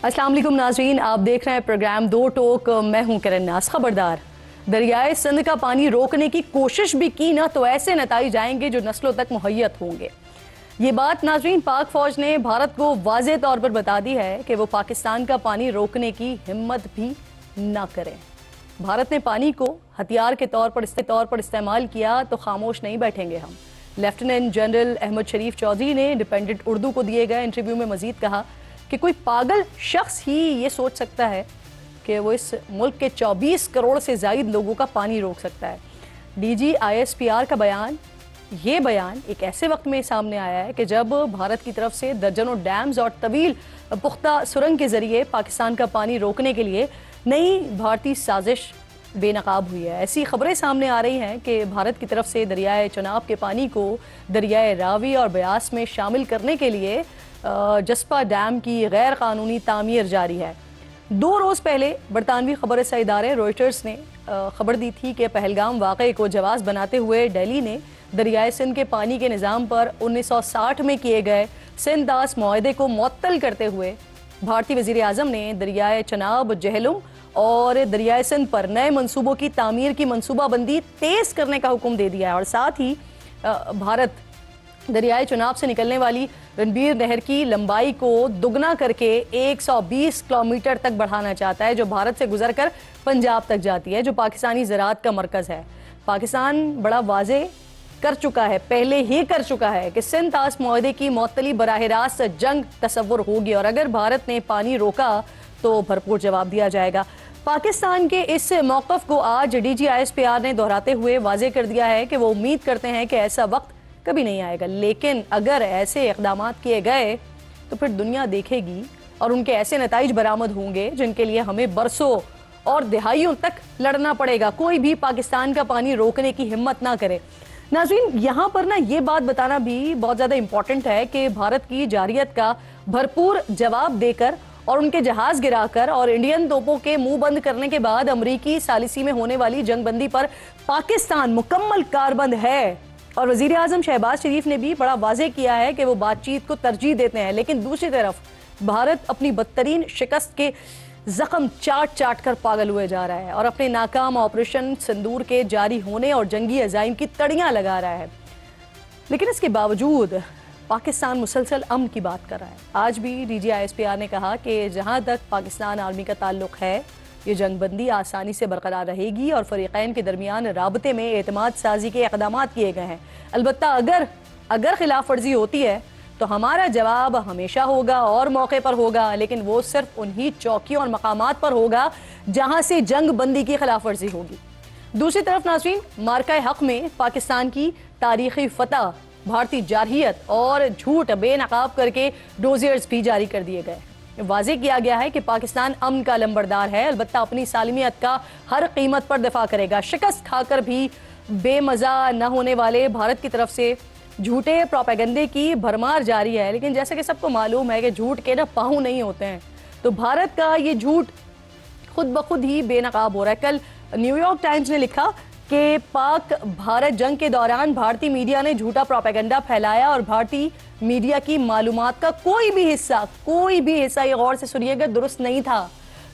अस्सलाम वालेकुम नाज़रीन, आप देख रहे हैं प्रोग्राम दो टोक। मैं हूं किरण नाज। खबरदार, दरियाए सिंध का पानी रोकने की कोशिश भी की ना तो ऐसे नताइज आएंगे जो नस्लों तक मुहैयत होंगे। ये बात नाज़रीन, पाक फौज ने भारत को वाज़े तौर पर बता दी है कि वो पाकिस्तान का पानी रोकने की हिम्मत भी ना करें। भारत ने पानी को हथियार के तौर पर इस्तेमाल किया तो खामोश नहीं बैठेंगे हम। लेफ्टिनेंट जनरल अहमद शरीफ चौधरी ने इंडिपेंडेंट उर्दू को दिए गए इंटरव्यू में मजीद कहा कि कोई पागल शख्स ही ये सोच सकता है कि वो इस मुल्क के 24 करोड़ से ज़ायद लोगों का पानी रोक सकता है। डीजी ISPR का ये बयान एक ऐसे वक्त में सामने आया है कि जब भारत की तरफ से दर्जनों डैम्स और तवील पुख्ता सुरंग के जरिए पाकिस्तान का पानी रोकने के लिए नई भारतीय साजिश बेनकाब हुई है। ऐसी खबरें सामने आ रही हैं कि भारत की तरफ से दरियाए चनाब के पानी को दरियाए रावी और ब्यास में शामिल करने के लिए जस्पा डैम की गैर कानूनी तामीर जारी है। 2 रोज़ पहले बरतानवी खबर रसा इदारे रॉयटर्स ने खबर दी थी कि पहलगाम वाक़े को जवाज़ बनाते हुए दिल्ली ने दरियाए सिंध के पानी के निज़ाम पर 1960 में किए गए सिंध दास मुआहदे को मुअत्तल करते हुए भारतीय वज़ीर आज़म ने दरियाए चनाब, जहलुम और दरियाए सिंध पर नए मनसूबों की तामीर की मनसूबाबंदी तेज़ करने का हुक्म दे दिया है। और साथ ही भारत दरियाए चनाब से निकलने वाली रणबीर नहर की लंबाई को दुगना करके 120 किलोमीटर तक बढ़ाना चाहता है, जो भारत से गुजरकर पंजाब तक जाती है, जो पाकिस्तानी ज़राअत का मरकज़ है। पाकिस्तान बड़ा वाजे कर चुका है, पहले ही कर चुका है कि सिंध तास मुआहदे की मुअत्तली बराह रास्त जंग तसव्वुर होगी और अगर भारत ने पानी रोका तो भरपूर जवाब दिया जाएगा। पाकिस्तान के इस मौक़िफ़ को आज DG ISPR ने दोहराते हुए वाजे कर दिया है कि वो उम्मीद करते हैं कि ऐसा वक्त कभी नहीं आएगा, लेकिन अगर ऐसे इक़दाम किए गए तो फिर दुनिया देखेगी और उनके ऐसे नताइज बरामद होंगे जिनके लिए हमें बरसों और दिहाइयों तक लड़ना पड़ेगा। कोई भी पाकिस्तान का पानी रोकने की हिम्मत ना करे। नाज़रीन, यहाँ पर ना ये बात बताना भी बहुत ज़्यादा इम्पॉर्टेंट है कि भारत की जारियत का भरपूर जवाब देकर और उनके जहाज़ गिराकर और इंडियन तोपों के मुंह बंद करने के बाद अमरीकी सालिसी में होने वाली जंगबंदी पर पाकिस्तान मुकम्मल कारबंद है। और वज़ीर आज़म शहबाज शरीफ ने भी बड़ा वाज़े किया है कि वो बातचीत को तरजीह देते हैं, लेकिन दूसरी तरफ भारत अपनी बदतरीन शिकस्त के जख्म चाट कर पागल हुए जा रहा है और अपने नाकाम ऑपरेशन सिंदूर के जारी होने और जंगी अज़ाइम की तड़ियाँ लगा रहा है। लेकिन इसके बावजूद पाकिस्तान मुसलसल अमन की बात कर रहा है। आज भी DG ISPR ने कहा कि जहाँ तक पाकिस्तान आर्मी का ताल्लुक़ है, ये जंगबंदी आसानी से बरकरार रहेगी और फ़रीक़ैन के दरमियान राबते में एतमाद साजी के इक़दामात किए गए हैं। अलबत्ता अगर खिलाफ वर्जी होती है तो हमारा जवाब हमेशा होगा और मौके पर होगा, लेकिन वो सिर्फ उन्हीं चौकियों और मकामात पर होगा जहाँ से जंगबंदी की खिलाफ वर्जी होगी। दूसरी तरफ नाज़रीन, मार्का हक़ में पाकिस्तान की तारीख़ी फ़तह, भारतीय जारहियत और झूठ बेनकाब करके डोजियर्स भी जारी कर दिए गए। वाज़े किया गया है कि पाकिस्तान अमन का लंबरदार है, अलबत्ता अपनी सालमियत का हर कीमत पर दिफा करेगा। शिकस्त खाकर भी बेमज़ा न होने वाले भारत की तरफ से झूठे प्रोपेगेंडे की भरमार जारी है, लेकिन जैसे कि सबको मालूम है कि झूठ के ना पाँव नहीं होते हैं, तो भारत का ये झूठ खुद ब खुद ही बेनकाब हो रहा है। कल न्यूयॉर्क टाइम्स ने लिखा कि पाक भारत जंग के दौरान भारतीय मीडिया ने झूठा प्रोपेगेंडा फैलाया और भारतीय मीडिया की मालूमात का कोई भी हिस्सा ये गौर से सुनिएगा दुरुस्त नहीं था।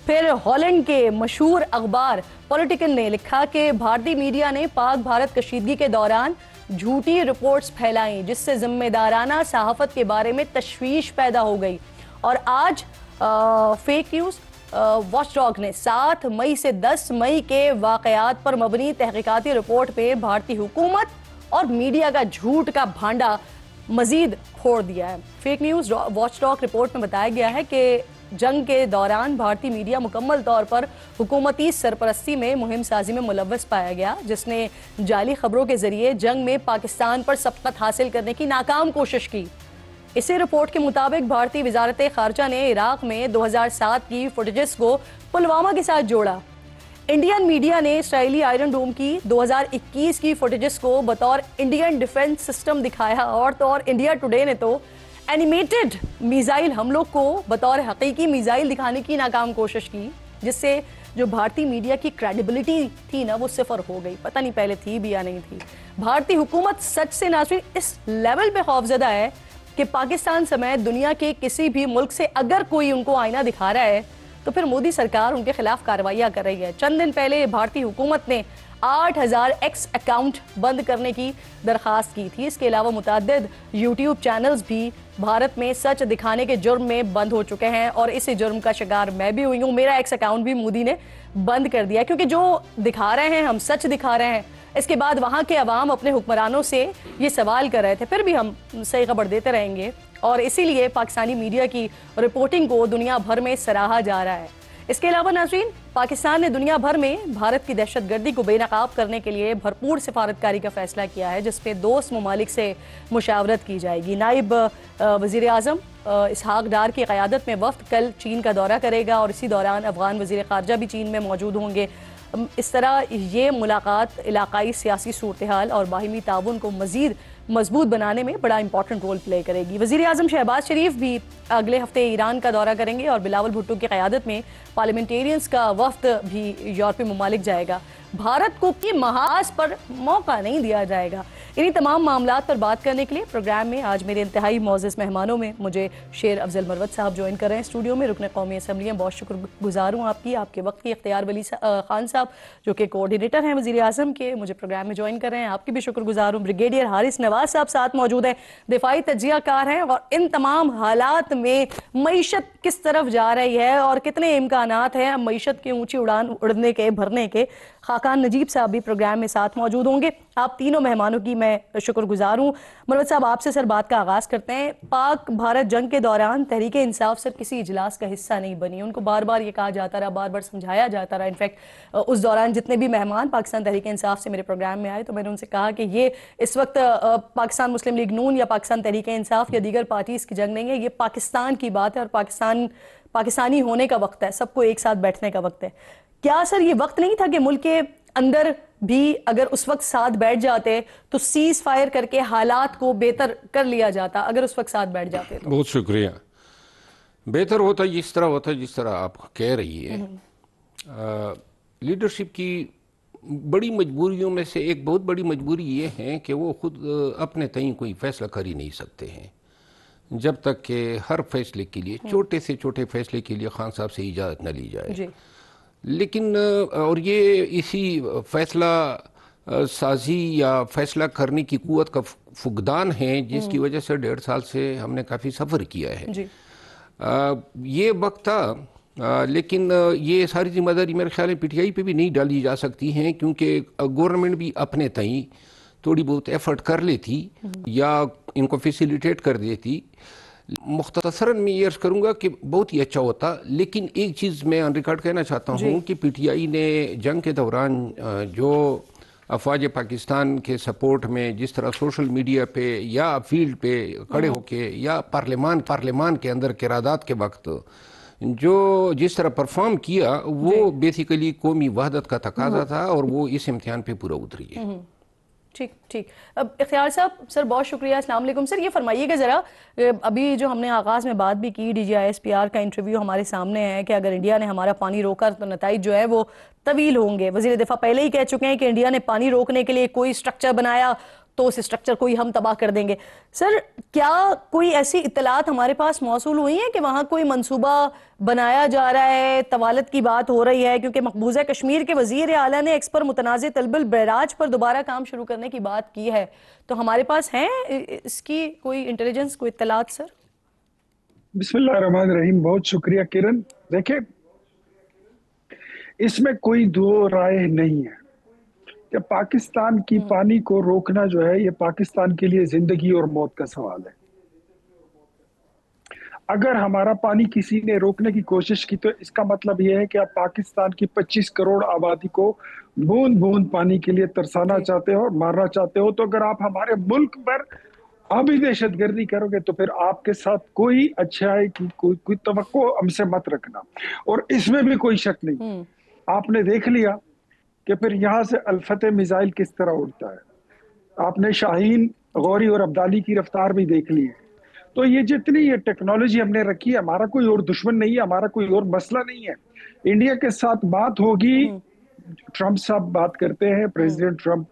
फिर हॉलैंड के मशहूर अखबार पॉलिटिकल ने लिखा कि भारतीय मीडिया ने पाक भारत कशीदगी के दौरान झूठी रिपोर्ट्स फैलाई जिससे जिम्मेदाराना सहाफत के बारे में तशवीश पैदा हो गई। और आज फेक न्यूज़ वॉचडॉग ने 7 मई से 10 मई के वाक़यात पर मबनी तहकीकाती रिपोर्ट पे भारतीय हुकूमत और मीडिया का झूठ का भांडा मजीद फोड़ दिया है। फेक न्यूज़ वॉचडॉग रिपोर्ट में बताया गया है कि जंग के दौरान भारतीय मीडिया मुकम्मल तौर पर हुकूमती सरपरस्ती में मुहिम साजी में मुलव्वस पाया गया, जिसने जाली खबरों के जरिए जंग में पाकिस्तान पर सबकत हासिल करने की नाकाम कोशिश की। इसी रिपोर्ट के मुताबिक भारतीय वजारत खारजा ने इराक में 2007 की फुटेजेस को पुलवामा के साथ जोड़ा। इंडियन मीडिया ने इसराइली आयरन डोम की 2021 की फुटेजेस को बतौर इंडियन डिफेंस सिस्टम दिखाया और तो और इंडिया टुडे ने तो एनिमेटेड मिसाइल हमलों को बतौर हकीकी मिसाइल दिखाने की नाकाम कोशिश की, जिससे जो भारतीय मीडिया की क्रेडिबिलिटी थी ना वो सिफर हो गई। पता नहीं पहले थी भी या नहीं थी। भारतीय हुकूमत सच से नाज़रीन इस लेवल पे खौफजदा है कि पाकिस्तान समेत दुनिया के किसी भी मुल्क से अगर कोई उनको आईना दिखा रहा है तो फिर मोदी सरकार उनके खिलाफ कार्रवाइयां कर रही है। चंद दिन पहले भारतीय हुकूमत ने 8000 एक्स अकाउंट बंद करने की दरखास्त की थी। इसके अलावा मुतअद्दिद यूट्यूब चैनल्स भी भारत में सच दिखाने के जुर्म में बंद हो चुके हैं और इसी जुर्म का शिकार मैं भी हुई हूँ। मेरा एक्स अकाउंट भी मोदी ने बंद कर दिया क्योंकि जो दिखा रहे हैं हम सच दिखा रहे हैं। इसके बाद वहाँ के अवाम अपने हुक्मरानों से ये सवाल कर रहे थे, फिर भी हम सही खबर देते रहेंगे और इसीलिए पाकिस्तानी मीडिया की रिपोर्टिंग को दुनिया भर में सराहा जा रहा है। इसके अलावा नाज़रीन, पाकिस्तान ने दुनिया भर में भारत की दहशतगर्दी को बेनकाब करने के लिए भरपूर सिफारतकारी का फैसला किया है, जिसमें दोस्त ममालिक से मुशावरत की जाएगी। नायब वज़ीर आज़म इसहाक डार की क़यादत में वफ़द कल चीन का दौरा करेगा और इसी दौरान अफ़गान वज़ीर ख़ारजा भी चीन में मौजूद होंगे। इस तरह ये मुलाकात इलाकाई सियासी सूरत हाल और बाहिमी ताउन को मज़ीद मजबूत बनाने में बड़ा इंपॉर्टेंट रोल प्ले करेगी। वज़ीर आज़म शहबाज शरीफ भी अगले हफ्ते ईरान का दौरा करेंगे और बिलावल भुट्टो की क़यादत में पार्लियामेंटेरियंस का वफ्द भी यूरोपीय ममालिक जाएगा। भारत को कि महाज पर मौका नहीं दिया जाएगा। इन्हीं तमाम मामलात पर बात करने के लिए प्रोग्राम में आज मेरे इंतहाई मोअज़्ज़ज़ मेहमानों में मुझे शेर अफजल मरवत साहब ज्वाइन कर रहे हैं स्टूडियो में, रुकन कौमी असम्बली हैं। बहुत शुक्रगुजार हूँ आपके वक्त की। इख्तियार वली खान साहब जो कि कोऑर्डिनेटर हैं वज़ीर आज़म के, मुझे प्रोग्राम में ज्वाइन कर रहे हैं, आपकी भी शुक्रगुजार हूँ। ब्रिगेडियर हारिस नवाज साहब साथ मौजूद हैं, दिफाई तजियाकार हैं और इन तमाम हालात में मईशत किस तरफ जा रही है और कितने इम्कानात हैं मईशत की ऊँची उड़ान उड़ने के भरने के। खाकान नजीब साहब भी प्रोग्राम में साथ मौजूद होंगे। आप तीनों मेहमानों की मैं शुक्रगुजार हूँ। मरवत साहब, आपसे सर बात का आगाज़ करते हैं। पाक भारत जंग के दौरान तहरीक इंसाफ सर किसी इजलास का हिस्सा नहीं बनी, उनको बार बार ये कहा जाता रहा, बार बार समझाया जाता रहा। इनफैक्ट उस दौरान जितने भी मेहमान पाकिस्तान तहरीक इंसाफ से मेरे प्रोग्राम में आए तो मैंने उनसे कहा कि ये इस वक्त पाकिस्तान मुस्लिम लीग नून या पाकिस्तान तहरीक इंसाफ या दीगर पार्टीज़ की जंग नहीं है, ये पाकिस्तान की बात है और पाकिस्तानी होने का वक्त है, सबको एक साथ बैठने का वक्त है। क्या सर ये वक्त नहीं था कि मुल्क के अंदर भी अगर उस वक्त साथ बैठ जाते तो सीज फायर करके हालात को बेहतर कर लिया जाता, अगर उस वक्त साथ बैठ जाते तो? बहुत शुक्रिया। बेहतर होता जिस तरह होता जिस तरह आप कह रही है। लीडरशिप की बड़ी मजबूरियों में से एक बहुत बड़ी मजबूरी ये है कि वो खुद अपने तय कोई फैसला कर ही नहीं सकते हैं जब तक कि हर फैसले के लिए, छोटे से छोटे फैसले के लिए खान साहब से इजाज़त न ली जाए। लेकिन और ये इसी फैसला साजी या फैसला करने की कुव्वत का फुकदान है जिसकी वजह से 1.5 साल से हमने काफ़ी सफ़र किया है। ये वक्त था, लेकिन ये सारी जिम्मेदारी मेरे ख्याल में पीटीआई पे भी नहीं डाली जा सकती हैं क्योंकि गवर्नमेंट भी अपने तय थोड़ी बहुत एफर्ट कर लेती या इनको फैसिलिटेट कर देती। मुख्तसरन मैं ये अर्ज़ करूँगा कि बहुत ही अच्छा होता, लेकिन एक चीज़ मैं ऑन रिकॉर्ड कहना चाहता हूँ कि पीटीआई ने जंग के दौरान जो अफवाज पाकिस्तान के सपोर्ट में जिस तरह सोशल मीडिया पे या फील्ड पे खड़े होके या पार्लियामान के अंदर किरादात के वक्त जो जिस तरह परफॉर्म किया वो बेसिकली कौमी वहदत का तकाजा था और वो इस इम्तिहान पे पूरा उतरी है। ठीक। अब इख्तियार साहब, सर बहुत शुक्रिया। अस्सलाम वालेकुम। सर ये फरमाइएगा ज़रा, अभी जो हमने आगाज़ में बात भी की, DGISPR का इंटरव्यू हमारे सामने है कि अगर इंडिया ने हमारा पानी रोका तो नताइज जो है वो तवील होंगे। वज़ीर दिफा पहले ही कह चुके हैं कि इंडिया ने पानी रोकने के लिए कोई स्ट्रक्चर बनाया तो उस स्ट्रक्चर को ही हम तबाह कर देंगे। सर क्या कोई ऐसी इत्तलात हमारे पास मौसूल हुई है कि वहाँ कोई मंसूबा बनाया जा रहा है, तवालत की बात हो रही है? क्योंकि मकबूजा कश्मीर के वज़ीर आला ने एक्स पर मुतनाज़ तलबिल बैराज पर दोबारा काम शुरू करने की बात की है, तो हमारे पास है इसकी कोई इंटेलिजेंस, कोई इत्तलात? सर बिस्मिल्लाहिर्रहमानिर्रहीम। बहुत शुक्रिया किरण। देखिए, इसमें कोई दो राय नहीं है कि पाकिस्तान की पानी को रोकना जो है ये पाकिस्तान के लिए जिंदगी और मौत का सवाल है। अगर हमारा पानी किसी ने रोकने की कोशिश की तो इसका मतलब यह है कि आप पाकिस्तान की 25 करोड़ आबादी को बूंद बूंद पानी के लिए तरसाना चाहते हो और मारना चाहते हो। तो अगर आप हमारे मुल्क पर अभी दहशतगर्दी करोगे तो फिर आपके साथ कोई अच्छाई की कोई तवक्को हमसे मत रखना। और इसमें भी कोई शक नहीं, आपने देख लिया कि फिर यहाँ से अल-फतेह मिसाइल किस तरह उड़ता है। आपने शाहीन, गौरी और अब्दाली की रफ्तार भी देख ली है। तो ये जितनी ये टेक्नोलॉजी हमने रखी है, हमारा कोई और दुश्मन नहीं है, हमारा कोई और मसला नहीं है। इंडिया के साथ बात होगी, ट्रंप साहब बात करते हैं, प्रेसिडेंट ट्रंप,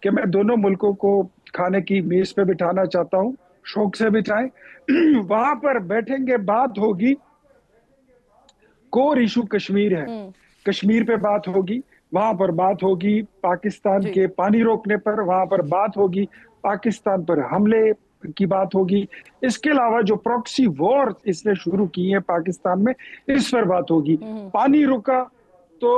कि मैं दोनों मुल्कों को खाने की मेज पे बिठाना चाहता हूँ, शौक से बिताएं। वहां पर बैठेंगे, बात होगी। कोर इशू कश्मीर है, कश्मीर पे बात होगी, वहां पर बात होगी पाकिस्तान जी। के पानी रोकने पर, वहां पर बात होगी पाकिस्तान पर हमले की बात होगी। इसके अलावा जो प्रॉक्सी वॉर इसने शुरू की है पाकिस्तान में, इस पर बात होगी। पानी रुका तो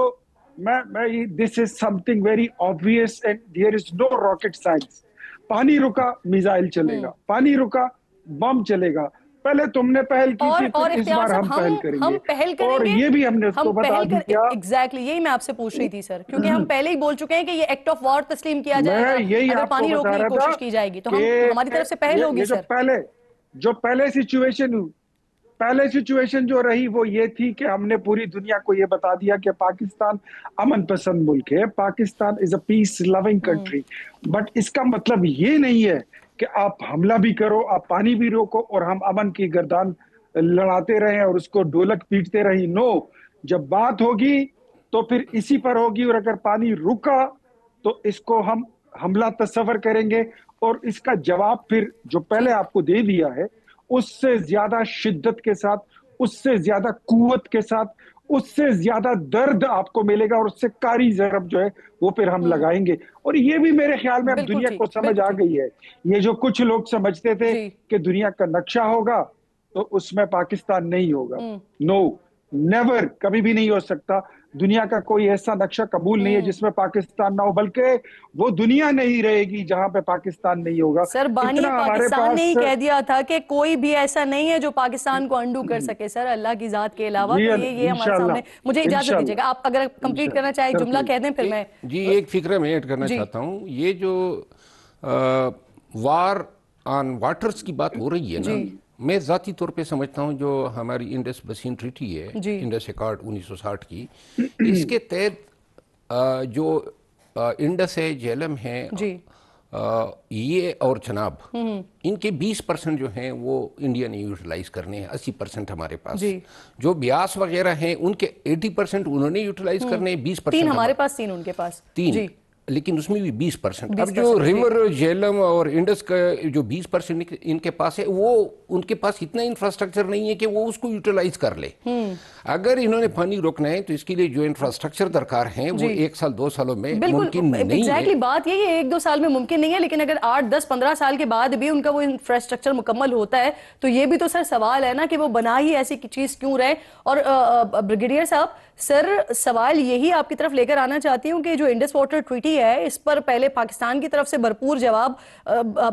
मैं this is something very obvious and there is no rocket science. पानी रुका मिसाइल चलेगा, पानी रुका बम चलेगा। पहले तुमने पहल की थी, और फिर इस इख्तियार बार साहब, हम पहल हम करेंगे। पहल और करेंगे। ये भी हमने हम उसको बता पहल कर दिया। एग्जैक्टली यही मैं आपसे पूछ रही थी सर, क्योंकि हम पहले ही बोल चुके हैं कि ये एक्ट ऑफ वॉर तस्लीम किया मैं जाएगा यही अगर आपको पानी बता रोकने की रहा था कोशिश की जाएगी, तो कि हम हमारी तरफ से पहल होगी ये सर। जो पहले सिचुएशन, पहले सिचुएशन जो रही वो ये थी कि हमने पूरी दुनिया को ये बता दिया कि पाकिस्तान अमन पसंद मुल्क है, Pakistan is a peace loving country. But इसका मतलब ये नहीं है कि आप हमला भी करो, आप पानी भी रोको और हम अमन की गर्दान लड़ाते रहें और उसको ढोलक पीटते रही। नो, जब बात होगी तो फिर इसी पर होगी, और अगर पानी रुका तो इसको हम हमला तस्वर करेंगे, और इसका जवाब फिर जो पहले ठीक। आपको दे दिया है उससे ज्यादा शिद्दत के साथ, उससे ज्यादा कुव्वत के साथ, उससे ज्यादा दर्द आपको मिलेगा, और उससे कारी जरब जो है वो फिर हम लगाएंगे। और ये भी मेरे ख्याल में अब बिल्कुल दुनिया ठीक, को समझ बिल्कुल आ ठीक। गई है। ये जो कुछ लोग समझते थे जी। कि दुनिया का नक्शा होगा तो उसमें पाकिस्तान नहीं होगा, नो, नेवर, कभी भी नहीं हो सकता। दुनिया का कोई ऐसा नक्शा कबूल नहीं है जिसमें पाकिस्तान ना हो, बल्कि वो दुनिया नहीं रहेगी जहां पे पाकिस्तान नहीं होगा। सर बानी इतना हमारे पाकिस्तान ने पास। ही कह दिया था कि कोई भी ऐसा नहीं है जो पाकिस्तान को अंडू कर सके सर, अल्लाह की जात के अलावा। जी तो ये हमारे सामने। मुझे इंशाल्लाह, इजाजत दीजिएगा, इंशाल्लाह, आप अगर कंप्लीट करना चाहे सर जुमला प्लीज। कह दें, फिर मैं। जी एक फिक्र मैं ऐड करना जी। चाहता हूँ। ये जो वार ऑन वाटर्स की बात हो रही है ना, जी। मैं ज़ाती तौर पे समझता हूँ जो हमारी इंडस बसीन ट्रीटी है, जी। इंडस अकॉर्ड 1960 की, इसके तहत जो इंडस है, झेलम है, जी। ये और चनाब, इनके 20% जो हैं वो इंडिया ने यूटिलाइज करने हैं, 80% हमारे पास। जी। जो ब्यास वगैरह हैं उनके 80% उन्होंने यूटिलाइज करने हैं, 20% तीन हमारे पास, तीन उनके पास। तीन, जी। लेकिन उसमें भी 20%। अब 20%, जो जी। रिवर झेलम और इंडस का जो 20% इनके पास है, वो उनके पास इतना इंफ्रास्ट्रक्चर नहीं है कि वो उसको यूटिलाइज कर ले। अगर इन्होंने पानी रोकना है तो इसके लिए जो इंफ्रास्ट्रक्चर दरकार है वो जी। 1 साल 2 सालों में बिल्कुल मुमकिन नहीं एग्जैक्टली है। बात यही है, 1-2 साल में मुमकिन नहीं है, लेकिन अगर 8-10-15 साल के बाद भी उनका वो इंफ्रास्ट्रक्चर मुकम्मल होता है तो ये भी तो सर सवाल है ना कि वो बना ही ऐसी चीज क्यों रहे। और ब्रिगेडियर साहब, सर सवाल यही आपकी तरफ लेकर आना चाहती हूँ कि जो इंडस वाटर ट्रीटी है, इस पर पहले पाकिस्तान की तरफ से भरपूर जवाब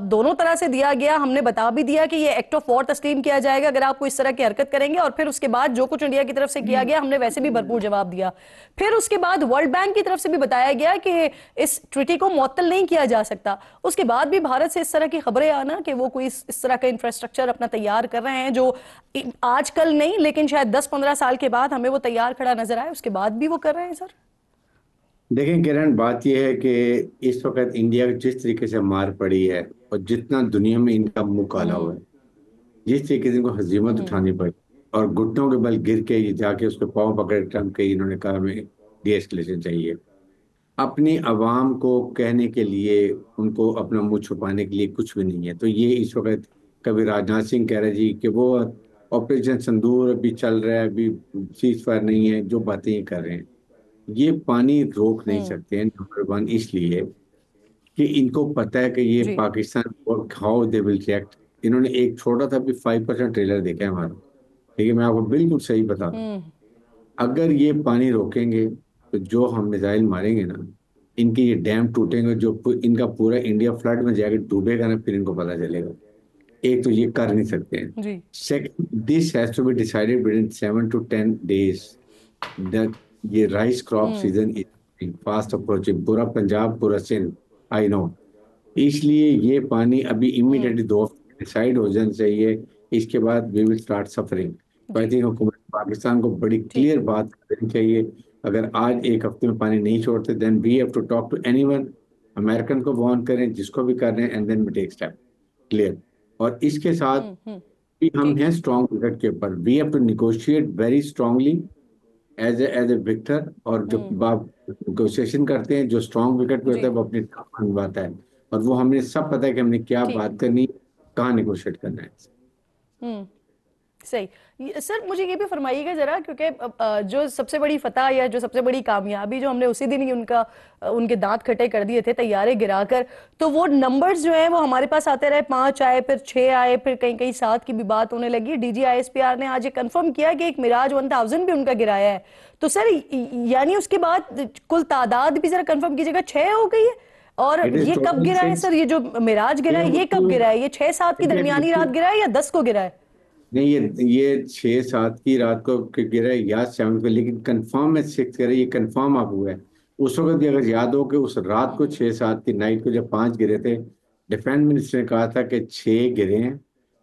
दोनों तरह से दिया गया। हमने बता भी दिया कि ये एक्ट ऑफ वॉर तस्लीम किया जाएगा अगर आप कोई इस तरह की हरकत करेंगे, और फिर उसके बाद जो कुछ इंडिया की तरफ से किया गया हमने वैसे भी भरपूर जवाब दिया। फिर उसके बाद वर्ल्ड बैंक की तरफ से भी बताया गया कि इस ट्रीटी को मुअत्तल नहीं किया जा सकता। उसके बाद भी भारत से इस तरह की खबरें आना कि वो कोई इस तरह का इंफ्रास्ट्रक्चर अपना तैयार कर रहे हैं जो आजकल नहीं लेकिन शायद 10-15 साल के बाद हमें वो तैयार खड़ा नजर आए, उसके बाद भी वो कर रहे हैं सर। देखें किरण, बात यह है कि इस वक्त इंडिया को जिस तरीके से मार पड़ी है और जितना दुनिया में इनका मुंह काला हुआ है, जिस तरीके से इनको हजीमत उठानी पड़ी और घुटनों के बल गिर के ये जाके उसके पाँव पकड़े ट्रम्प के, इन्होंने कहा हमें डी एस्केलेशन चाहिए। अपनी आवाम को कहने के लिए, उनको अपना मुंह छुपाने के लिए कुछ भी नहीं है। तो ये इस वक्त कभी राजनाथ सिंह कह रहे जी कि वो ऑपरेशन सिंदूर अभी चल रहा है, अभी सीज फायर नहीं है, जो बातें ये कर रहे हैं ये पानी रोक नहीं सकते हैं। नंबर वन इसलिए कि इनको पता है कि ये जी। Pakistan how they will react. इन्होंने एक छोटा था भी 5% ट्रेलर देखा है हमारा, ठीक है, मैं आपको बिल्कुल सही बता रहा हूँ। अगर ये पानी रोकेंगे तो जो हम मिसाइल मारेंगे ना, इनके ये डैम टूटेंगे, जो इनका पूरा इंडिया फ्लड में जाके डूबेगा ना, फिर इनको पता चलेगा। एक तो ये कर नहीं सकते हैं। जी। Second, this has to be decided within 7 to 10 days that ये rice crop season is fast approaching. पूरा पंजाब, पूरा सिंध, आई नो, इसलिए ये पानी अभी इमीडिएटली 2 हफ्ते डिसाइड हो जाना चाहिए। इसके बाद वी विल स्टार्ट सफरिंग। तो आई थिंक हुकूमत पाकिस्तान को बड़ी क्लियर बात करनी चाहिए। अगर आज 1 हफ्ते में पानी नहीं छोड़ते then we have to talk to anyone. American को वार्न करें, जिसको भी कर रहे हैं, and then we take step clear. और इसके साथ भी हम हैं स्ट्रॉन्ग विकेट के ऊपर। We have to negotiate very strongly as a victor. और जो बाप नेगोशिएशन करते हैं, जो स्ट्रॉन्ग विकेट पे होता है वो अपनी टांग मनवाता है। और वो हमें सब पता है कि हमने क्या बात करनी, कहाँ निगोशिएट करना है। सही। सर मुझे ये भी फरमाइएगा जरा, क्योंकि जो सबसे बड़ी फतह या जो सबसे बड़ी कामयाबी जो हमने उसी दिन ही उनके दांत खट्टे कर दिए थे तैयारे गिराकर, तो वो नंबर्स जो है वो हमारे पास आते रहे, 5 आए, फिर 6 आए, फिर कहीं कहीं 7 की भी बात होने लगी। DGISPR ने आज ये कंफर्म किया कि एक मिराज 1000 भी उनका गिराया है। तो सर यानी उसके बाद कुल तादाद भी जरा कंफर्म कीजिएगा, 6 हो गई है। और ये कब गिरा है सर, ये जो मिराज गिरा है ये कब गिरा है? ये 6-7 की दरमियानी रात गिरा है या 10 को गिरा है? नहीं, ये 6-7 की रात को गिरा है या 7 को, लेकिन कंफर्म में 6 गिरा, ये कंफर्म आप हुआ है। उस वक्त भी अगर याद हो कि उस रात को 6-7 की नाइट को जब 5 गिरे थे, डिफेंस मिनिस्टर ने कहा था कि 6 गिरे हैं,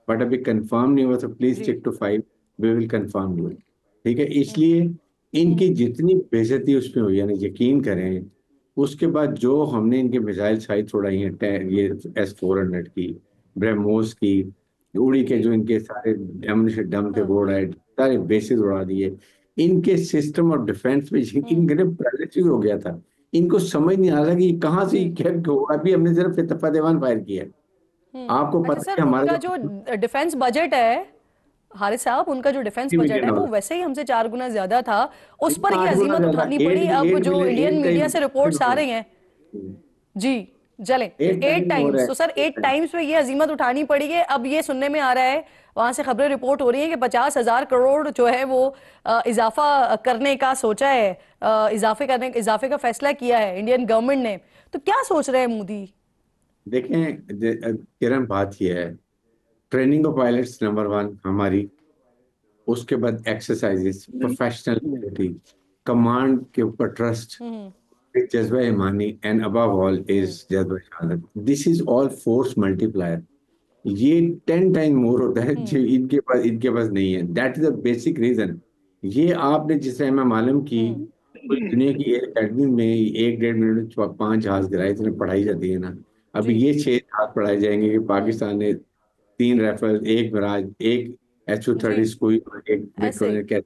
बट अभी कंफर्म नहीं हुआ, तो please stick to 5, we will confirm you. ठीक है, इसलिए इनकी जितनी बेइज्जती उसमें हुई है ना, यकीन करें, उसके बाद जो हमने इनके मिसाइल साइट उड़ाई हैं, ये S-400 की, ब्रह्मोस की, उड़ी के जो इनके सारे एमुनिशन डम थे वो उड़ाए, सारे बेसिस उड़ा दिए। इनके सिस्टम ऑफ डिफेंस में इनके पैरालिसिस हो गया था। इनको समझ नहीं आ रहा कि कहाँ से क्या हुआ। अभी हमने सिर्फ इत्तफा देवान फायर किया है। आपको अच्छा पता सर, है हमारा उनका जो डिफेंस बजट है हारिस साहब, उनका जो डिफेंस बजट है वो वैसे ही हमसे 4 गुना ज्यादा था, उस पर ये अजीमत उठानी पड़ी। अब जो इंडियन मीडिया से रिपोर्ट्स आ रही हैं, जी चले 8 टाइम्स, तो सर 8 टाइम्स में ये अजीमत उठानी पड़ी है। अब ये सुनने में आ रहा है, वहां से खबरें रिपोर्ट हो रही हैं कि 50,000 करोड़ जो है वो इजाफा करने का सोचा है, इजाफे का फैसला किया है इंडियन गवर्नमेंट ने। तो क्या सोच रहे हैं मोदी? देखें किरण, बात यह है, ट्रेनिंग ऑफ पायलट्स नंबर 1 हमारी, उसके बाद एक्सरसाइजेस, प्रोफेशनलिटी, कमांड के ऊपर ट्रस्ट, जज्बा ईमानी, एंड अबव ऑल इज जज्बा शहादत। This is all force multiplier. ये 10 टाइम मोर होता है जो इनके पास नहीं है। That is the basic reason. ये आपने जिसे हमें मालूम की दुनिया की एकेडमी में 1-1.5 मिनट में 5 जहाज गिराए इतने पढ़ाई जाती है ना, अभी ये 6 जहाज पढ़ाए जाएंगे कि पाकिस्तान ने 3 राइफल, 1 मिराज, 1 Su-30 कोई, 1 मिग-29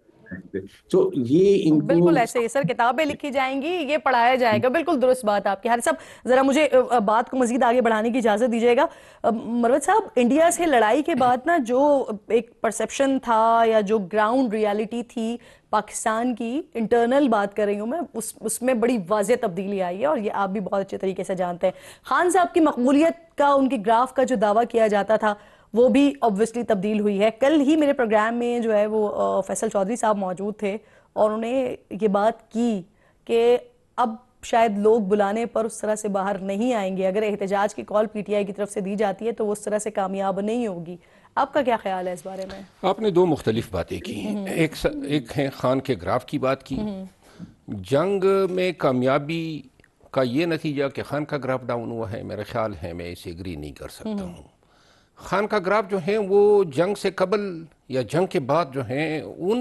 तो ये इनको बिल्कुल ऐसे ही सर किताबें लिखी जाएंगी, ये पढ़ाया जाएगा। बिल्कुल दुरुस्त बात आपकी। हर साहब जरा मुझे बात को मजीद आगे बढ़ाने की इजाजत दीजिएगा। मरवत साहब, इंडिया से लड़ाई के बाद ना जो एक परसेप्शन था या जो ग्राउंड रियलिटी थी पाकिस्तान की, इंटरनल बात कर रही हूँ मैं, उसमें बड़ी वाज़ेह तब्दीली आई है और ये आप भी बहुत अच्छे तरीके से जानते हैं। खान साहब की मकबूलियत का, उनकी ग्राफ का जो दावा किया जाता था वो भी ऑब्वियसली तब्दील हुई है। कल ही मेरे प्रोग्राम में जो है वो फैसल चौधरी साहब मौजूद थे और उन्हें ये बात की कि अब शायद लोग बुलाने पर उस तरह से बाहर नहीं आएंगे। अगर एहतजाज की कॉल PTI की तरफ से दी जाती है तो वो उस तरह से कामयाब नहीं होगी। आपका क्या ख्याल है इस बारे में? आपने 2 मुख्तलिफ बातें की। एक है खान के ग्राफ की बात की। जंग में कामयाबी का ये नतीजा कि खान का ग्राफ डाउन हुआ है, मेरा ख्याल है मैं इसे एग्री नहीं कर सकता हूँ। खान का ग्राफ जो है वो जंग से कबल या जंग के बाद जो है उन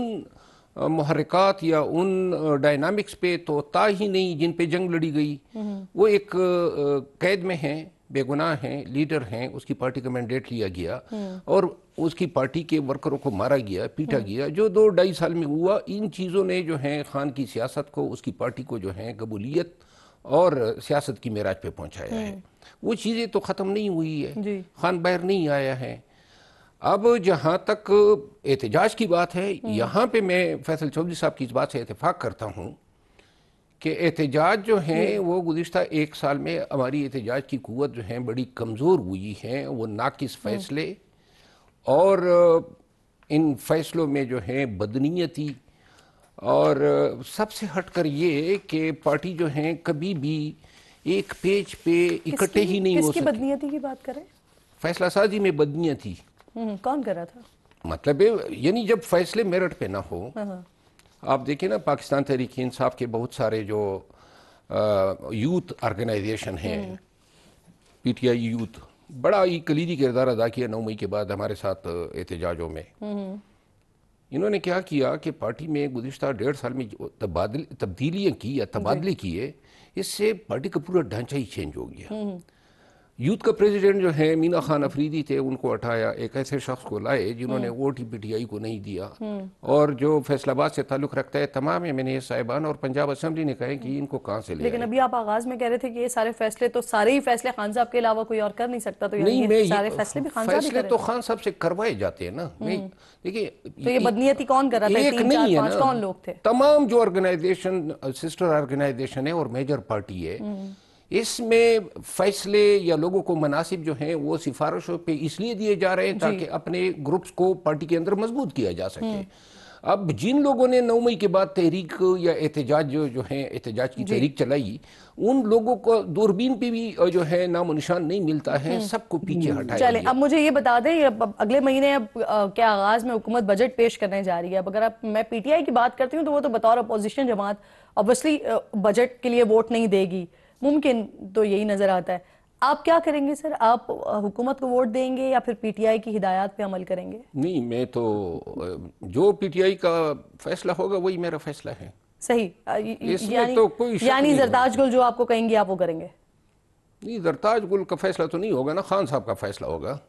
मुहर्रिकात या उन डायनामिक्स पे तो ता ही नहीं जिन पे जंग लड़ी गई। वो एक कैद में है, बेगुनाह हैं, लीडर हैं, उसकी पार्टी का मैंडेट लिया गया और उसकी पार्टी के वर्करों को मारा गया, पीटा गया, जो 2-2.5 साल में हुआ। इन चीज़ों ने जो है खान की सियासत को, उसकी पार्टी को जो है कबूलियत और सियासत की मेराज पे पहुंचाया है। वो चीज़ें तो ख़त्म नहीं हुई है, खान बाहर नहीं आया है। अब जहाँ तक एहतजाज की बात है, यहाँ पे मैं फैसल चौधरी साहब की इस बात से इत्तेफाक करता हूँ कि एहतजाज जो हैं वो गुज़िश्ता 1 साल में हमारी एहतजाज की कुव्वत जो है बड़ी कमज़ोर हुई है। वो नाकिस फैसले और इन फैसलों में जो है बदनीयती और सबसे हटकर ये कि पार्टी जो है कभी भी एक पेज पे इकट्ठे ही नहीं हो सकती। किसकी बदनीयती की बात करें? फैसला साजी में बदनीयती कौन कर रहा था? मतलब यानी जब फैसले मेरिट पे ना हो। आप देखिए ना, पाकिस्तान तहरीक इंसाफ के बहुत सारे जो यूथ ऑर्गेनाइजेशन हैं, PTI यूथ, बड़ा ही कलीदी किरदार अदा किया 9 मई के बाद हमारे साथ एहतजाजों में। इन्होंने क्या किया कि पार्टी में गुज़िश्ता 1.5 साल में तब्दीलियाँ की या तबादले किए, इससे पार्टी का पूरा ढांचा ही चेंज हो गया। यूथ का प्रेसिडेंट जो है मीना खान अफरीदी थे, उनको हटाया, एक ऐसे शख्स को लाए जिन्होंने वोट ही पीटीआई को नहीं दिया, और जो फैसलाबाद से ताल्लुक़ रखता है तमाम एमएनए साहिबान और पंजाब असेंबली ने कहा कि इनको कहाँ से ले लेकिन आए। अभी आप आगाज में कह रहे थे कि ये सारे फैसले तो सारे ही फैसले खान साहब के अलावा कोई और कर नहीं सकता, तो नहीं, ये सारे फैसले भी खान साहब ही फैसले कर तो रहे हैं। खान साहब से करवाए जाते हैं ना। देखिए, तो ये बदनीयती कौन कर रहा था? एक 3, नहीं 4, है 5 ना, कौन लोग थे? तमाम जो ऑर्गेनाइजेशन, सिस्टर ऑर्गेनाइजेशन है और मेजर पार्टी है, इसमें फैसले या लोगों को मनासिब जो हैं वो सिफारिशों पे इसलिए दिए जा रहे हैं ताकि अपने ग्रुप्स को पार्टी के अंदर मजबूत किया जा सके। अब जिन लोगों ने 9 मई के बाद तहरीक या एहतजाज जो है एहतजाज की तहरीक चलाई, उन लोगों को दूरबीन पे भी जो है नामो निशान नहीं मिलता है, सबको पीछे हटाया चले, गया। अब मुझे ये बता दें, अब अगले महीने अब क्या आगाज में हुकूमत बजट पेश करने जा रही है। अब अगर मैं पीटीआई की बात करती हूँ तो वो तो बतौर अपोजिशन जमात ऑब्वियसली बजट के लिए वोट नहीं देगी, मुमकिन तो यही नजर आता है। आप क्या करेंगे सर? आप हुकूमत को वोट देंगे या फिर पीटीआई की हिदायत पे अमल करेंगे? नहीं, मैं तो जो पीटीआई का फैसला होगा वही मेरा फैसला है। सही, इसमें तो कोई शक यानी नहीं जरदाज गुल जो आपको कहेंगे आप वो करेंगे? नहीं, जरदाज गुल का फैसला तो नहीं होगा ना, खान साहब का फैसला होगा।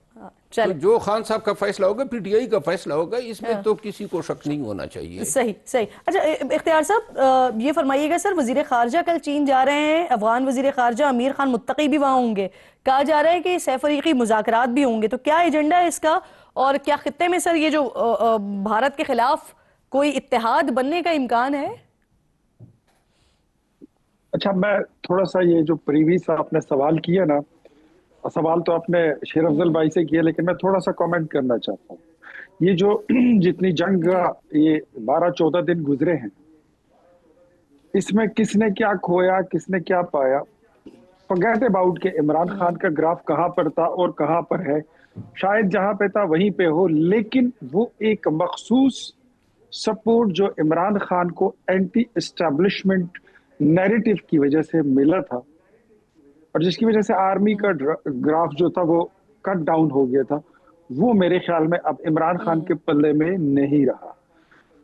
चलो, तो जो खान साहब का फैसला होगा पीटीआई का फैसला होगा, इसमें तो किसी को शक नहीं होना चाहिए। सही सही। अच्छा इख्तियार साहब, ये फरमाइएगा सर, वजीर खारजा कल चीन जा रहे हैं, अफगान वजीर खारजा अमीर खान मुत्तकी भी वहां होंगे, कहा जा रहा है कि सैफरीकी मुज़ाकरात भी होंगे, तो क्या एजेंडा है इसका? और क्या खित्ते में सर ये जो भारत के खिलाफ कोई इत्तेहाद बनने का इम्कान है? अच्छा, मैं थोड़ा सा ये जो प्रीवियस आपने सवाल किया ना, सवाल तो आपने शेर अफजल भाई से किया, लेकिन मैं थोड़ा सा कमेंट करना चाहता हूँ। ये जो जितनी जंग ये 12-14 दिन गुजरे हैं, इसमें किसने क्या खोया, किसने क्या पाया, फॉरगेट अबाउट के इमरान खान का ग्राफ कहाँ पर था और कहाँ पर है, शायद जहाँ पे था वहीं पे हो, लेकिन वो एक मखसूस सपोर्ट जो इमरान खान को एंटी एस्टेब्लिशमेंट नैरेटिव की वजह से मिला था, और जिसकी वजह से आर्मी का ग्राफ जो था वो कट डाउन हो गया था, वो मेरे ख्याल में अब इमरान खान के पल्ले में नहीं रहा।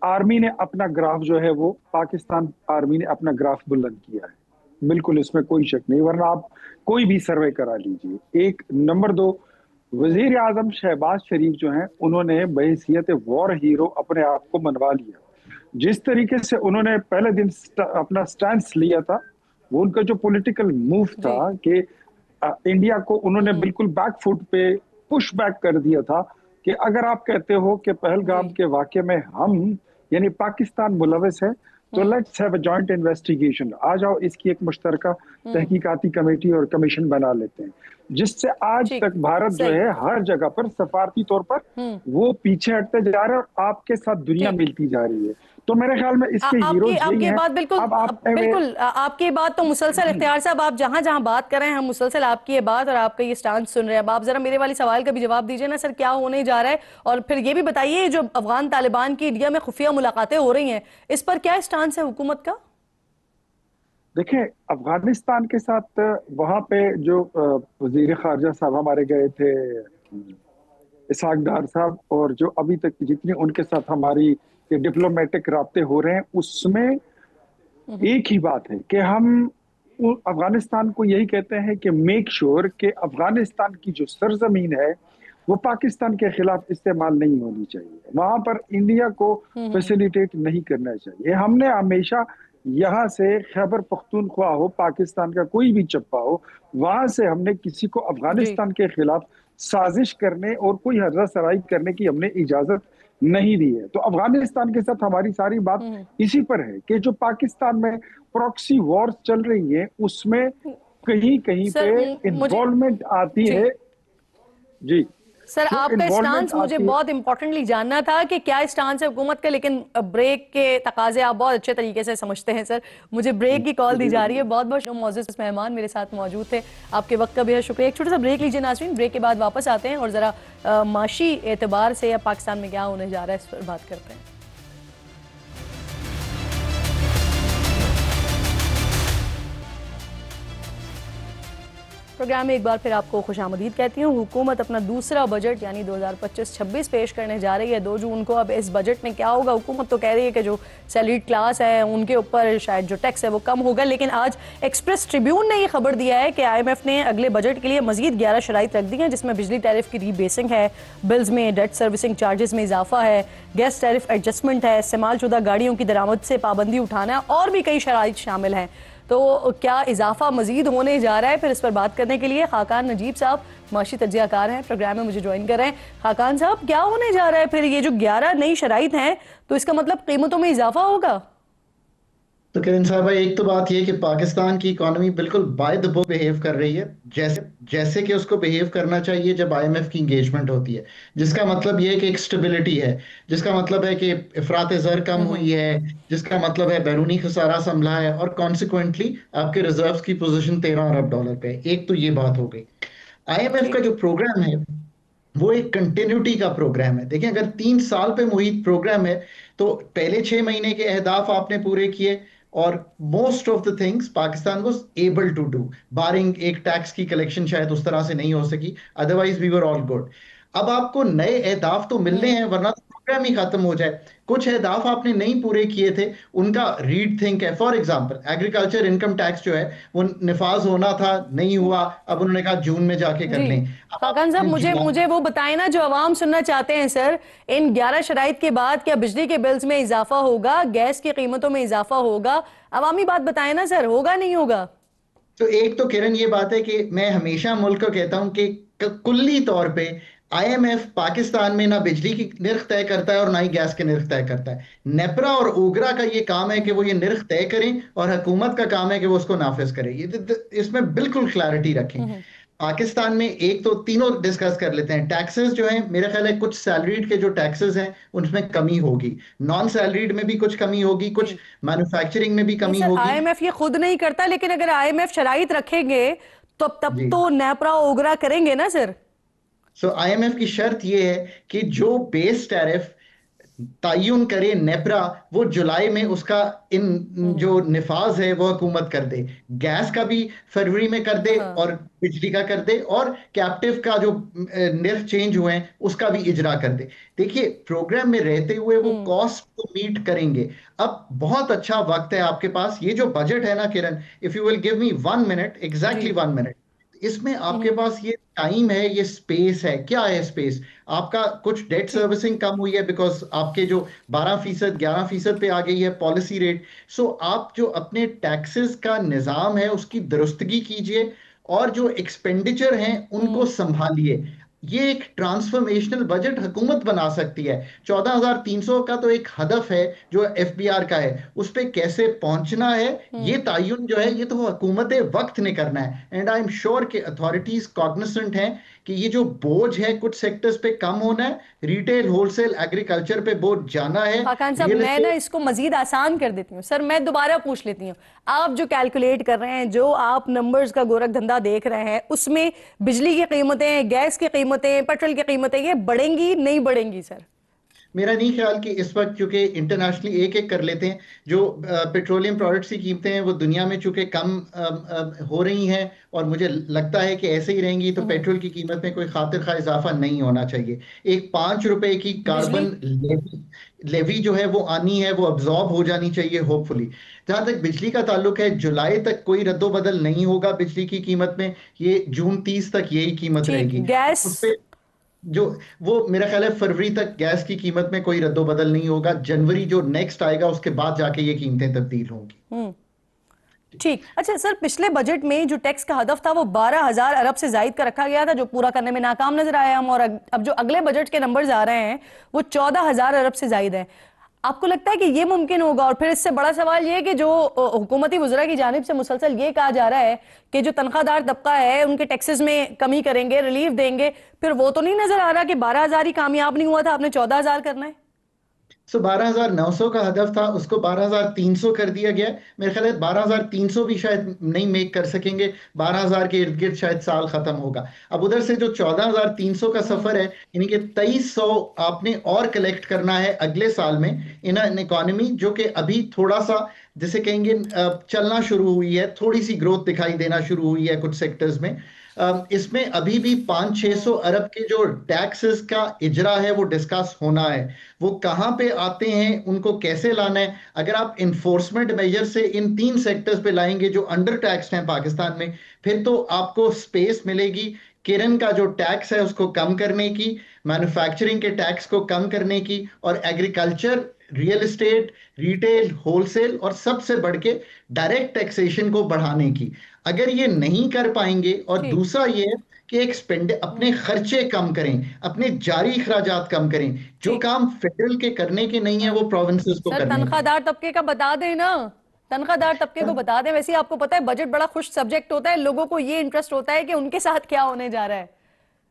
आर्मी ने अपना ग्राफ जो है वो, पाकिस्तान आर्मी ने अपना ग्राफ बुलंद किया है, बिल्कुल इसमें कोई शक नहीं, वरना आप कोई भी सर्वे करा लीजिए। एक नंबर 2, वजीर आजम शहबाज शरीफ जो हैं, उन्होंने बहैसियत वॉर हीरो अपने आप को मनवा लिया। जिस तरीके से उन्होंने पहले दिन अपना स्टैंड लिया था, वो उनका जो पॉलिटिकल मूव था कि इंडिया को उन्होंने बिल्कुल बैक फुट पे पुश बैक कर दिया था कि अगर आप कहते हो कि पहलगाम के वाकये में हम यानी पाकिस्तान मुलविस है, तो let's have a joint investigation, आ जाओ इसकी एक मुश्तरका तहकीकाती कमेटी और कमीशन बना लेते हैं, जिससे आज तक भारत जो है हर जगह पर सफारती तौर पर वो पीछे हटते जा रहे हैं और आपके साथ दुनिया मिलती जा रही है। तो मेरे ख्याल में इसके हीरोज यही हैं। बात बिल्कुल बिल्कुल आपकी बात तो मुसलसल, इख्तियार साहब आप जहां जहां बात कर रहे हैं हम मुसलसल आपकी ये बात और आपका ये स्टांस सुन रहे हैं। अब आप जरा मेरे वाले सवाल का भी जवाब दीजिए ना सर, क्या होने जा रहा है? और फिर ये भी बताइए, जो अफगान तालिबान की इंडिया में खुफिया मुलाकातें हो रही हैं, इस पर क्या स्टांस है हुकूमत का? देखिए, अफगानिस्तान के साथ वहां पे जो वजीर खारजा साहब हमारे गए थे, इसहाक डार साहब, और जो अभी तक जितनी उनके साथ हमारी डिप्लोमेटिक राब्ते हो रहे हैं, उसमें एक ही बात है कि हम अफगानिस्तान को यही कहते हैं कि मेक श्योर कि अफगानिस्तान की जो सरजमीन है वो पाकिस्तान के खिलाफ इस्तेमाल नहीं होनी चाहिए, वहां पर इंडिया को फैसिलिटेट नहीं करना चाहिए। हमने हमेशा यहाँ से खैबर पख्तूनख्वा हो, पाकिस्तान का कोई भी चप्पा हो, वहां से हमने किसी को अफगानिस्तान के खिलाफ साजिश करने और कोई हर्रा सराई करने की हमने इजाजत नहीं दी है। तो अफगानिस्तान के साथ हमारी सारी बात इसी पर है कि जो पाकिस्तान में प्रॉक्सी वॉर्स चल रही है उसमें कहीं कहीं पे इन्वॉल्वमेंट आती है। जी सर, आपका स्टांस मुझे बहुत इंपॉर्टेंटली जानना था कि क्या स्टांस है हुकूमत का, लेकिन ब्रेक के तकाजे आप बहुत अच्छे तरीके से समझते हैं सर। मुझे ब्रेक की कॉल दी जा रही है। बहुत बहुत मौजूद मेहमान मेरे साथ मौजूद थे, आपके वक्त का बेहद शुक्रिया। एक छोटा सा ब्रेक लीजिए नाज़रीन, ब्रेक के बाद वापस आते हैं और ज़रा माशी एतबार से या पाकिस्तान में क्या होने जा रहा है इस पर बात करते हैं। प्रोग्राम में एक बार फिर आपको खुशामदीद कहती हूँ। हुकूमत अपना दूसरा बजट यानी 2025-26 पेश करने जा रही है 2 जून को। अब इस बजट में क्या होगा? हुकूमत तो कह रही है कि जो सैलरीड क्लास है उनके ऊपर शायद जो टैक्स है वो कम होगा, लेकिन आज एक्सप्रेस ट्रिब्यून ने यह खबर दिया है कि IMF ने अगले बजट के लिए मजीद 11 शराइत रख दी हैं, जिसमें बिजली टैरिफ की रीबेसिंग है, बिल्स में डेट सर्विसिंग चार्जेस में इजाफा है, गैस टैरिफ एडजस्टमेंट है, इस्तेमाल शुदा गाड़ियों की दरामद से पाबंदी उठाना है और भी कई शराइत शामिल हैं। तो क्या इजाफा मजीद होने जा रहा है? फिर इस पर बात करने के लिए खाकान नजीब साहब माशी तजियाकार हैं, प्रोग्राम में मुझे ज्वाइन कर रहे हैं। खाकान साहब, क्या होने जा रहा है फिर? ये जो 11 नई शराइत हैं तो इसका मतलब कीमतों में इजाफा होगा? तो किरण साहब भाई, एक तो बात यह कि पाकिस्तान की इकॉनमी बिल्कुल बाय द बुक बिहेव कर रही है, जैसे जैसे कि उसको बिहेव करना चाहिए जब IMF की इंगेजमेंट होती है, जिसका मतलब यह है कि एक स्टेबिलिटी है, जिसका मतलब है कि इफरात ज़र कम हुई है, जिसका मतलब है बैरूनी खसारा संभला है और कॉन्सिक्वेंटली आपके रिजर्व्स की पोजीशन $13 अरब पे है। एक तो ये बात हो गई। IMF का जो प्रोग्राम है वो एक कंटिन्यूटी का प्रोग्राम है। देखिए, अगर 3 साल पे मुहित प्रोग्राम है तो पहले 6 महीने के अहदाफ आपने पूरे किए और most of the things Pakistan was able to do, barring एक टैक्स की कलेक्शन शायद उस तरह से नहीं हो सकी, otherwise we were all good. अब आपको नए अहदाफ तो मिलने हैं वरना तो प्रोग्राम ही खत्म हो जाए। कुछ अहदाफ आपने नहीं पूरे किए थे, उनका रीड थिंक है। For example agriculture income tax जो है वो निफाज होना था, नहीं हुआ, अब उन्होंने कहा जून में जाके कर लें। खाकान साहब, मुझे वो बताएं ना जो आवाम सुनना चाहते हैं। सर, इन 11 शराइत के बाद क्या बिजली के बिल्स में इजाफा होगा, गैस की कीमतों में इजाफा होगा? अवामी बात बताएं ना सर, होगा नहीं होगा? तो एक तो किरण ये बात है कि मैं हमेशा मुल्क को कहता हूं कि कुल्ली तौर पे IMF पाकिस्तान में ना बिजली की निर्ख तय करता है और ना ही गैस के निर्ख तय करता है। नेपरा और ओगरा का ये काम है कि वो ये निर्ख तय करें और हुकूमत का काम है कि वो उसको नाफिज करे। इसमें बिल्कुल क्लैरिटी रखें। पाकिस्तान में एक तो तीनों डिस्कस कर लेते हैं। टैक्सेस जो है मेरे ख्याल है कुछ सैलरीड के जो टैक्सेस हैं उनमें कमी होगी, नॉन सैलरीड में भी कुछ कमी होगी, कुछ मैन्युफैक्चरिंग में भी कमी होगी। IMF ये खुद नहीं करता, लेकिन अगर IMF शराइत रखेंगे तो तब तो नेपरा ओगरा करेंगे ना सर। IMF की शर्त यह है कि जो बेस टैरिफ तयन करे नेपरा, वो जुलाई में उसका इन जो निफाज है वो हुकूमत कर दे, गैस का भी फरवरी में कर दे और बिजली का कर दे और कैप्टिव का जो निर्ख चेंज हुए हैं उसका भी इजरा कर दे। देखिए, प्रोग्राम में रहते हुए वो कॉस्ट को मीट करेंगे। अब बहुत अच्छा वक्त है आपके पास। ये जो बजट है ना Kiran, if you will give me 1 minute, exactly 1 minute, इसमें आपके पास ये टाइम है, ये स्पेस है। क्या है स्पेस? आपका कुछ डेट सर्विसिंग कम हुई है बिकॉज आपके जो 12% 11% पे आ गई है पॉलिसी रेट। सो आप जो अपने टैक्सेस का निजाम है उसकी दुरुस्तगी कीजिए और जो एक्सपेंडिचर हैं उनको संभालिए। ये एक ट्रांसफॉर्मेशनल बजट हुकूमत बना सकती है। 14,300 का तो एक हदफ है जो FBR का है, उस पर कैसे पहुंचना है ये तयन जो है ये तो हुकूमत वक्त ने करना है। एंड आई एम श्योर कि अथॉरिटीज कॉग्निसेंट हैं कि ये जो बोझ है कुछ सेक्टर्स पे कम होना है, रिटेल, होलसेल, एग्रीकल्चर पे बोझ जाना है। खाकान साहब, मैं ना इसको मजीद आसान कर देती हूँ। सर, मैं दोबारा पूछ लेती हूँ, आप जो कैलकुलेट कर रहे हैं, जो आप नंबर्स का गोरख धंधा देख रहे हैं, उसमें बिजली की कीमतें, गैस की कीमतें, पेट्रोल की कीमतें ये बढ़ेंगी नहीं बढ़ेंगी? सर, मेरा नहीं ख्याल कि इस वक्त, चूंकि इंटरनेशनली एक एक कर लेते हैं, जो पेट्रोलियम प्रोडक्ट्स की कीमतें हैं वो दुनिया में चूंकि कम हो रही हैं और मुझे लगता है कि ऐसे ही रहेंगी, तो पेट्रोल की कीमत में कोई खातिर खा इजाफा नहीं होना चाहिए। एक 5 रुपए की कार्बन लेवी जो है वो आनी है, वो अब्जॉर्ब हो जानी चाहिए होपफुली। जहां तक बिजली का ताल्लुक है, जुलाई तक कोई रद्दोबदल नहीं होगा बिजली की कीमत में, ये जून 30 तक यही कीमत रहेगी। गैस उस पे जो वो मेरा ख्याल है फरवरी तक गैस की कीमत में कोई रद्दोबदल नहीं होगा। जनवरी जो नेक्स्ट आएगा उसके बाद जाके ये कीमतें तब्दील होंगी। ठीक। अच्छा सर, पिछले बजट में जो टैक्स का हदफ था वो 12,000 अरब से जायद का रखा गया था, जो पूरा करने में नाकाम नजर आया हम, और अब जो अगले बजट के नंबर्स आ रहे हैं वो 14,000 अरब से जायद है। आपको लगता है कि ये मुमकिन होगा? और फिर इससे बड़ा सवाल ये कि जो हुकूमती वज़रा की जानिब से मुसलसल ये कहा जा रहा है कि जो तनख्वाहदार तबका है उनके टैक्सेस में कमी करेंगे, रिलीफ देंगे, फिर वो तो नहीं नजर आ रहा कि 12,000 ही कामयाब नहीं हुआ था, आपने 14,000 करना है। 12,900 का हदफ था, उसको 12,300 कर दिया गया। मेरे ख्याल है 12,300 भी शायद नहीं मेक कर सकेंगे, 12,000 के इर्द गिर्द शायद साल खत्म होगा। अब उधर से जो 14,300 का सफर है, यानी कि 2,300 आपने और कलेक्ट करना है अगले साल में इन एन इकोनॉमी जो कि अभी थोड़ा सा जिसे कहेंगे चलना शुरू हुई है, थोड़ी सी ग्रोथ दिखाई देना शुरू हुई है कुछ सेक्टर्स में। इसमें अभी भी 500-600 अरब के जो टैक्सेस का इजरा है वो डिस्कस होना है। वो कहाँ पे आते हैं, उनको कैसे लाना है। अगर आप इन्फोर्समेंट मेजर से इन 3 सेक्टर्स पे लाएंगे जो अंडर टैक्स्ड हैं पाकिस्तान में, फिर तो आपको स्पेस मिलेगी किरण का जो टैक्स है उसको कम करने की, मैन्युफैक्चरिंग के टैक्स को कम करने की, और agriculture, real estate, retail, wholesale और सबसे बढ़ के डायरेक्ट टैक्सेशन को बढ़ाने की। अगर ये नहीं कर पाएंगे, और दूसरा ये है कि एक स्पेंड अपने खर्चे कम करें, अपने जारी अखराजात कम करें। जो काम फेडरल के करने के नहीं है वो प्रोविंसेस को करने हैं। तनख्वाहदार तबके का बता दें ना, तनख्वाहदार तबके को बता दें। वैसे आपको पता है बजट बड़ा खुश सब्जेक्ट होता है, लोगों को ये इंटरेस्ट होता है कि उनके साथ क्या होने जा रहा है।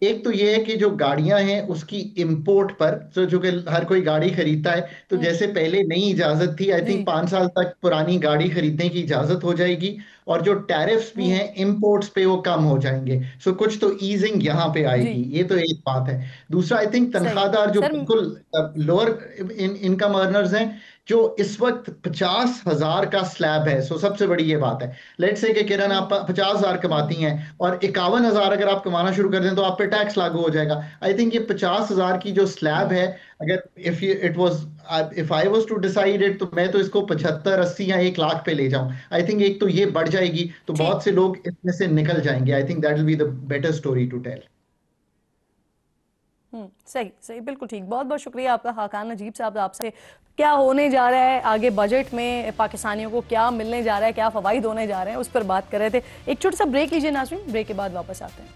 एक तो ये है कि जो गाड़ियां हैं उसकी इंपोर्ट पर, तो जो कि हर कोई गाड़ी खरीदता है, तो जैसे पहले नई इजाजत थी, आई थिंक 5 साल तक पुरानी गाड़ी खरीदने की इजाजत हो जाएगी, और जो टैरिफ्स भी हैं इंपोर्ट्स पे वो कम हो जाएंगे। सो कुछ तो ईजिंग यहाँ पे आएगी, ये तो एक बात है। दूसरा, आई थिंक तनख्वाहदार जो बिल्कुल लोअर इनकम अर्नर्स हैं, जो इस वक्त 50,000 का स्लैब है, सो सबसे बड़ी ये बात है। लेट्स से कि किरण आप 50,000 कमाती हैं और 51,000 अगर आप कमाना शुरू कर दें तो आप पे टैक्स लागू हो जाएगा। आई थिंक ये 50,000 की जो स्लैब है, अगर if I was to decide it, तो मैं तो इसको 75, 80 या 1 लाख पे ले जाऊं। आई थिंक एक तो ये बढ़ जाएगी तो बहुत से लोग इसमें से निकल जाएंगे। I think that will be the better story to tell. सही सही, बिल्कुल ठीक। बहुत बहुत शुक्रिया आपका हाकान नजीब साहब। आपसे क्या होने जा रहा है आगे, बजट में पाकिस्तानियों को क्या मिलने जा रहा है, क्या फवाइद होने जा रहे हैं, उस पर बात कर रहे थे। एक छोटा सा ब्रेक लीजिए नाज़रीन, ब्रेक के बाद वापस आते हैं।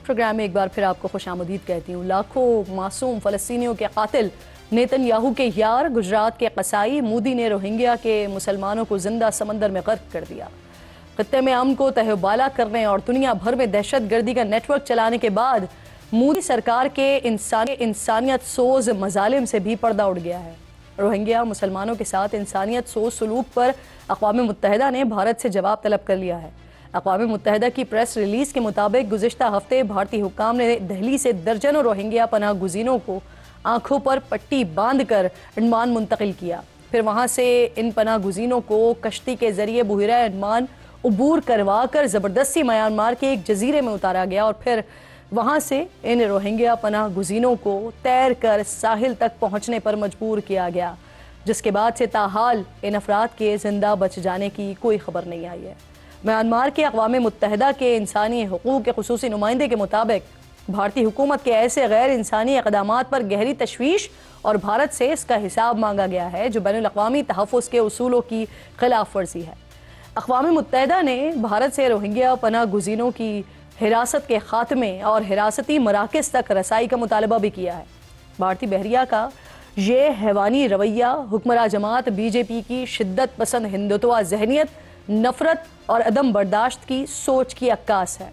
प्रोग्राम में एक बार फिर आपको खुशामदीद कहती हूँ। लाखों मासूम फ़लस्तीनियों के कातिल नेतन्याहू के यार गुजरात के कसाई मोदी ने रोहिंग्या के मुसलमानों को जिंदा समंदर में गर्क कर दिया। खत्ते में अमन को तहबाला करने और दुनिया भर में दहशत गर्दी का नेटवर्क चलाने के बाद मोदी सरकार के इंसानियत सोज मजालिम से भी पर्दा उठ गया है। रोहिंग्या मुसलमानों के साथ इंसानियत सोज सलूक पर अक़वाम मुत्तहिदा ने भारत से जवाब तलब कर लिया है। अक़वाम मुत्तहिदा की प्रेस रिलीज के मुताबिक गुज़िश्ता हफ्ते भारतीय हुक्काम ने दिल्ली से दर्जनों रोहिंग्या पनाह गुज़ीनों को आंखों पर पट्टी बांधकर अंडमान मुंतकिल किया। फिर वहां से इन पनाह गुज़ीनों को कश्ती के जरिए बहिरा अंडमान उबूर करवा कर ज़बरदस्ती म्यांमार के एक जजीरे में उतारा गया और फिर वहां से इन रोहिंग्या पनाह गुज़ीनों को तैर कर साहिल तक पहुंचने पर मजबूर किया गया, जिसके बाद से ताहाल इन अफराद के जिंदा बच जाने की कोई खबर नहीं आई है। म्यांमार के अक़वाम मुत्तहिदा के इंसानी हुकूक़ के खुसूसी नुमाइंदे के मुताबिक भारतीय हुकूमत के ऐसे गैर इंसानी इक़दामात पर गहरी तशवीश और भारत से इसका हिसाब मांगा गया है जो बैनुल अक़वामी तहफ़्फ़ुज़ के उसूलों की खिलाफ वर्जी है। अक़वाम मुत्तहिदा ने भारत से रोहिंग्या पनाह गुज़ीनों की हिरासत के खात्मे और हिरासती मराकज़ तक रसाई का मुतालबा भी किया है। भारतीय बहरिया का ये हैवानी रवैया हुक्मरान जमात बीजेपी की शिद्दत पसंद हिंदुत्व जहनियत, नफरत और अदम बर्दाश्त की सोच की अक्कास है।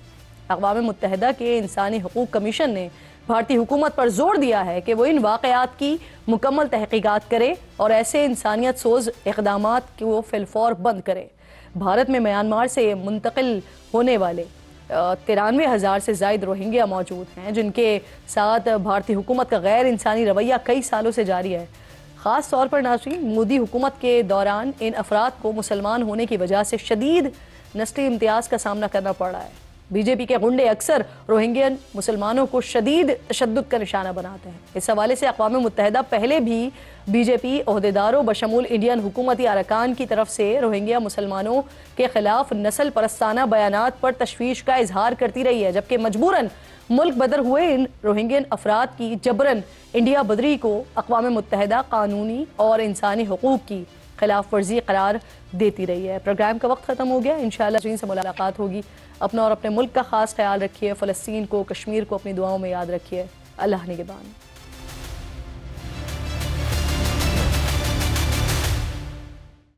अक़वाम मुत्तहिदा के इंसानी हुकूक़ कमीशन ने भारतीय हुकूमत पर जोर दिया है कि वो इन वाक़यात की मुकम्मल तहक़ीक़ात करे और ऐसे इंसानियत सोज इक़दामात को फिलफौर बंद करे। भारत में म्यांमार से मुंतकिल होने वाले 93,000 से ज़ायद रोहिंग्या मौजूद हैं, जिनके साथ भारतीय हुकूमत का गैर इंसानी रवैया कई सालों से जारी है। ख़ास तौर पर नाज़रीन, मोदी हुकूमत के दौरान इन अफराद को मुसलमान होने की वजह से शदीद नस्ली इम्तियाज़ का सामना करना पड़ रहा है। बीजेपी के गुंडे अक्सर रोहिंग्यन मुसलमानों को शदीद तशद्दुद का निशाना बनाते हैं। इस हवाले से अक़वाम मुत्तहिदा पहले भी बीजेपी ओहदेदारों बशमूल इंडियन हुकूमती अरकान की तरफ से रोहिंग्या मुसलमानों के खिलाफ नस्ल परस्ताना बयानात पर तशवीश का इजहार करती रही है, जबकि मजबूरन मुल्क बदर हुए इन रोहिंग्यन अफराद की जबरन इंडिया बदरी को अक़वाम मुत्तहिदा कानूनी और इंसानी हुकूक़ की खिलाफ वर्जी करार देती रही है। प्रोग्राम का वक्त ख़त्म हो गया। इंशाअल्लाह से मुलाकात होगी। अपना और अपने मुल्क का ख़ास ख्याल रखिए। फ़लस्तीन को, कश्मीर को अपनी दुआओं में याद रखिए। अल्लाह निगहबान।